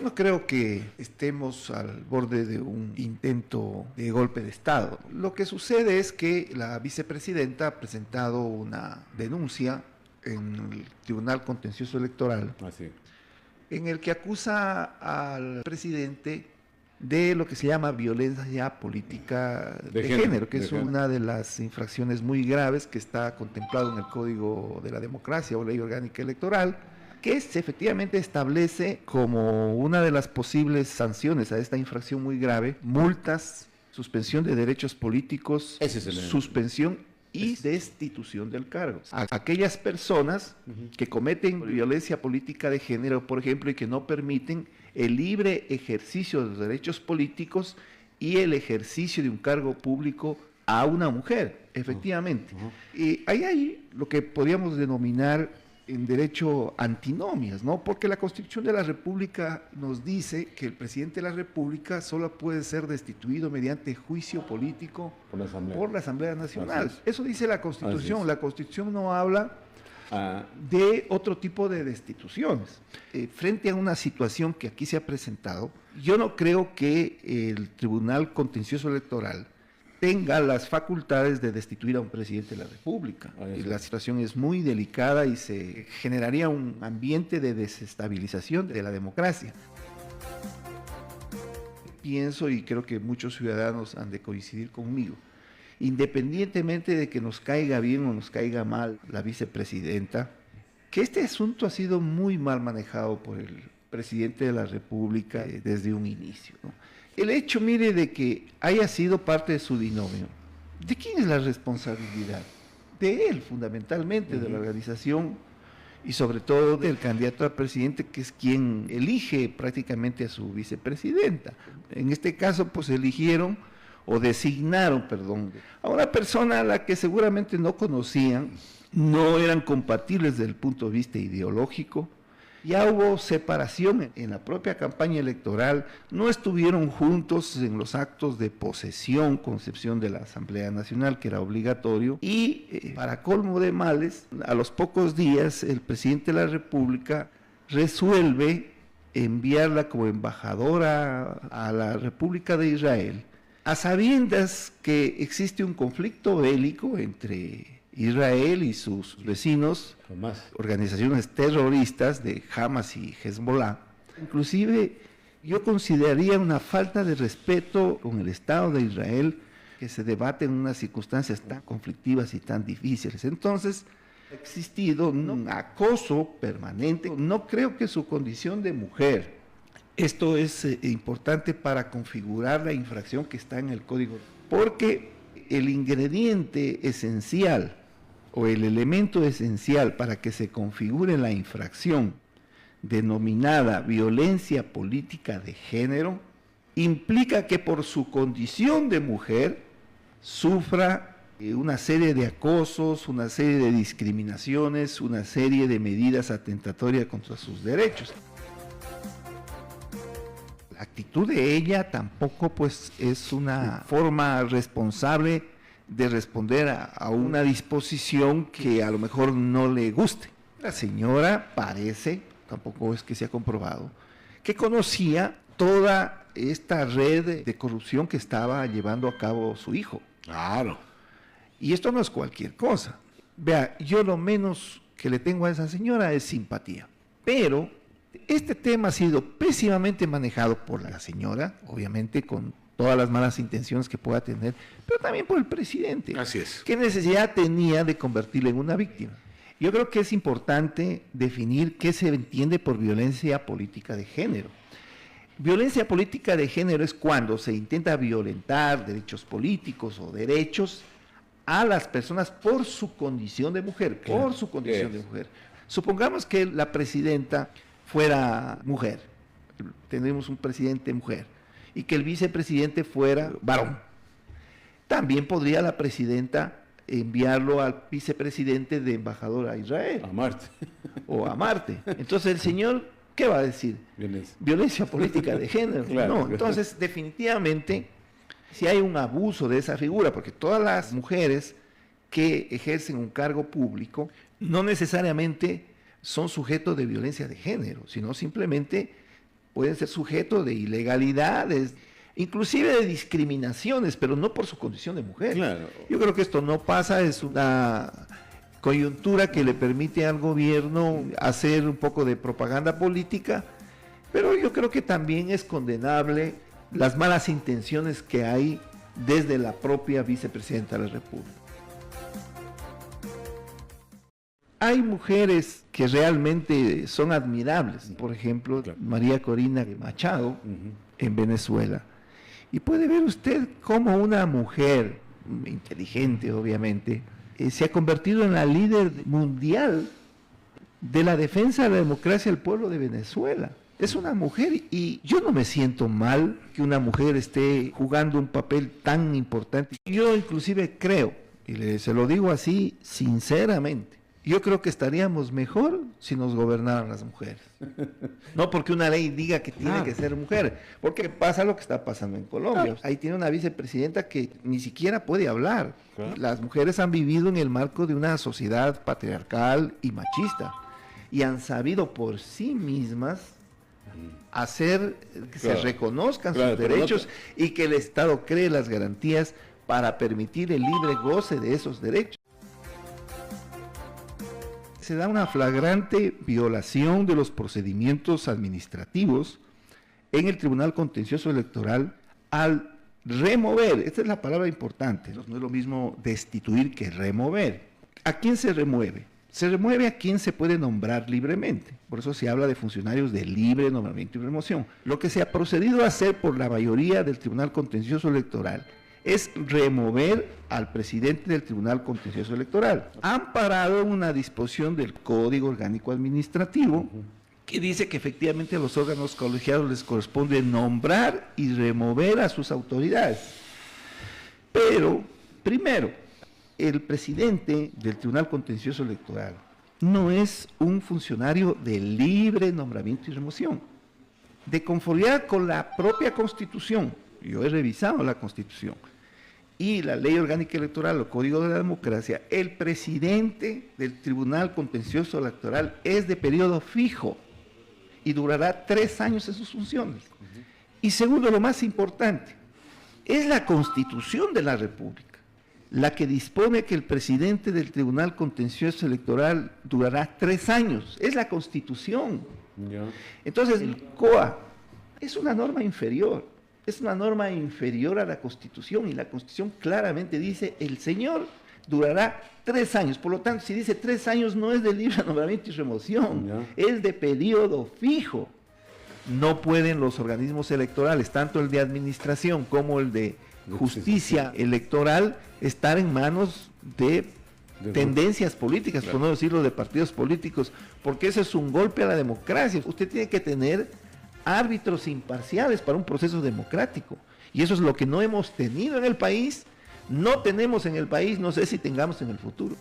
no creo que estemos al borde de un intento de golpe de Estado. Lo que sucede es que la vicepresidenta ha presentado una denuncia en el Tribunal Contencioso Electoral, en el que acusa al presidente de lo que se llama violencia política de género, que es una de las infracciones muy graves que está contemplado en el Código de la Democracia o Ley Orgánica Electoral, que efectivamente establece como una de las posibles sanciones a esta infracción muy grave, multas, suspensión de derechos políticos, suspensión y destitución del cargo. A aquellas personas que cometen violencia política de género, por ejemplo, y que no permiten el libre ejercicio de los derechos políticos y el ejercicio de un cargo público a una mujer, efectivamente. Y ahí hay lo que podríamos denominar en derecho antinomias, ¿no? Porque la Constitución de la República nos dice que el presidente de la República solo puede ser destituido mediante juicio político por la Asamblea Nacional. Eso dice la Constitución. La Constitución no habla de otro tipo de destituciones. Frente a una situación que aquí se ha presentado, yo no creo que el Tribunal Contencioso Electoral tenga las facultades de destituir a un presidente de la República. La situación es muy delicada y se generaría un ambiente de desestabilización de la democracia. Pienso, y creo que muchos ciudadanos han de coincidir conmigo, independientemente de que nos caiga bien o nos caiga mal la vicepresidenta, que este asunto ha sido muy mal manejado por el presidente de la República desde un inicio, ¿no? El hecho, mire, de que haya sido parte de su binomio, ¿de quién es la responsabilidad? De él, fundamentalmente, de la organización y sobre todo del candidato a presidente, que es quien elige prácticamente a su vicepresidenta. En este caso, pues designaron, a una persona a la que seguramente no conocían, no eran compatibles desde el punto de vista ideológico. Ya hubo separación en la propia campaña electoral, no estuvieron juntos en los actos de posesión, concepción de la Asamblea Nacional, que era obligatorio, y para colmo de males, a los pocos días el presidente de la República resuelve enviarla como embajadora a la República de Israel, a sabiendas que existe un conflicto bélico entre Israel y sus vecinos, organizaciones terroristas de Hamas y Hezbollah. Inclusive yo consideraría una falta de respeto con el Estado de Israel que se debate en unas circunstancias tan conflictivas y tan difíciles. Entonces, ha existido un acoso permanente. No creo que su condición de mujer, esto es importante para configurar la infracción que está en el Código, porque el ingrediente esencial o el elemento esencial para que se configure la infracción denominada violencia política de género implica que por su condición de mujer sufra una serie de acosos, una serie de discriminaciones, una serie de medidas atentatorias contra sus derechos. La actitud de ella tampoco pues es una forma responsable de responder a una disposición que a lo mejor no le guste. La señora parece, tampoco es que se ha comprobado, que conocía toda esta red de corrupción que estaba llevando a cabo su hijo. Claro. Y esto no es cualquier cosa. Vea, yo lo menos que le tengo a esa señora es simpatía. Pero este tema ha sido pésimamente manejado por la señora, obviamente con todas las malas intenciones que pueda tener, pero también por el presidente. Así es. ¿Qué necesidad tenía de convertirle en una víctima? Yo creo que es importante definir qué se entiende por violencia política de género. Violencia política de género es cuando se intenta violentar derechos políticos o derechos a las personas por su condición de mujer, por su condición de mujer. Supongamos que la presidenta fuera mujer, tenemos un presidente mujer, y que el vicepresidente fuera varón. También podría la presidenta enviarlo al vicepresidente de embajador a Israel. A Marte. O a Marte. Entonces el señor, ¿qué va a decir? Violencia política de género. Claro. No, entonces definitivamente, si hay un abuso de esa figura, porque todas las mujeres que ejercen un cargo público no necesariamente son sujetos de violencia de género, sino simplemente pueden ser sujetos de ilegalidades, inclusive de discriminaciones, pero no por su condición de mujer. Claro. Yo creo que esto no pasa, es una coyuntura que le permite al gobierno hacer un poco de propaganda política, pero yo creo que también es condenable las malas intenciones que hay desde la propia vicepresidenta de la República. Hay mujeres que realmente son admirables, por ejemplo, Claro. María Corina Machado en Venezuela. Y puede ver usted cómo una mujer inteligente, obviamente, se ha convertido en la líder mundial de la defensa de la democracia del pueblo de Venezuela. Es una mujer y yo no me siento mal que una mujer esté jugando un papel tan importante. Yo inclusive creo, y se lo digo así sinceramente, yo creo que estaríamos mejor si nos gobernaran las mujeres. No porque una ley diga que tiene que ser mujer, porque pasa lo que está pasando en Colombia. Ahí tiene una vicepresidenta que ni siquiera puede hablar. Claro. Las mujeres han vivido en el marco de una sociedad patriarcal y machista y han sabido por sí mismas hacer que se reconozcan sus derechos y que el Estado cree las garantías para permitir el libre goce de esos derechos. Se da una flagrante violación de los procedimientos administrativos en el Tribunal Contencioso Electoral al remover, esta es la palabra importante, no es lo mismo destituir que remover. ¿A quién se remueve? Se remueve a quien se puede nombrar libremente, por eso se habla de funcionarios de libre nombramiento y remoción. Lo que se ha procedido a hacer por la mayoría del Tribunal Contencioso Electoral es remover al presidente del Tribunal Contencioso Electoral, amparado en una disposición del Código Orgánico Administrativo que dice que efectivamente a los órganos colegiados les corresponde nombrar y remover a sus autoridades. Pero, primero, el presidente del Tribunal Contencioso Electoral no es un funcionario de libre nombramiento y remoción, de conformidad con la propia Constitución. Yo he revisado la Constitución y la Ley Orgánica Electoral, el Código de la Democracia. El presidente del Tribunal Contencioso Electoral es de periodo fijo y durará 3 años en sus funciones. Y segundo, lo más importante, es la Constitución de la República la que dispone que el presidente del Tribunal Contencioso Electoral durará 3 años. Es la Constitución. Ya. Entonces, el COA es una norma inferior. Es una norma inferior a la Constitución y la Constitución claramente dice el señor durará 3 años. Por lo tanto, si dice 3 años no es de libre nombramiento y remoción, es de periodo fijo. No pueden los organismos electorales, tanto el de administración como el de justicia electoral, estar en manos de tendencias políticas, por no decirlo de partidos políticos, porque ese es un golpe a la democracia. Usted tiene que tener árbitros imparciales para un proceso democrático. Y eso es lo que no hemos tenido en el país, no tenemos en el país, no sé si tengamos en el futuro.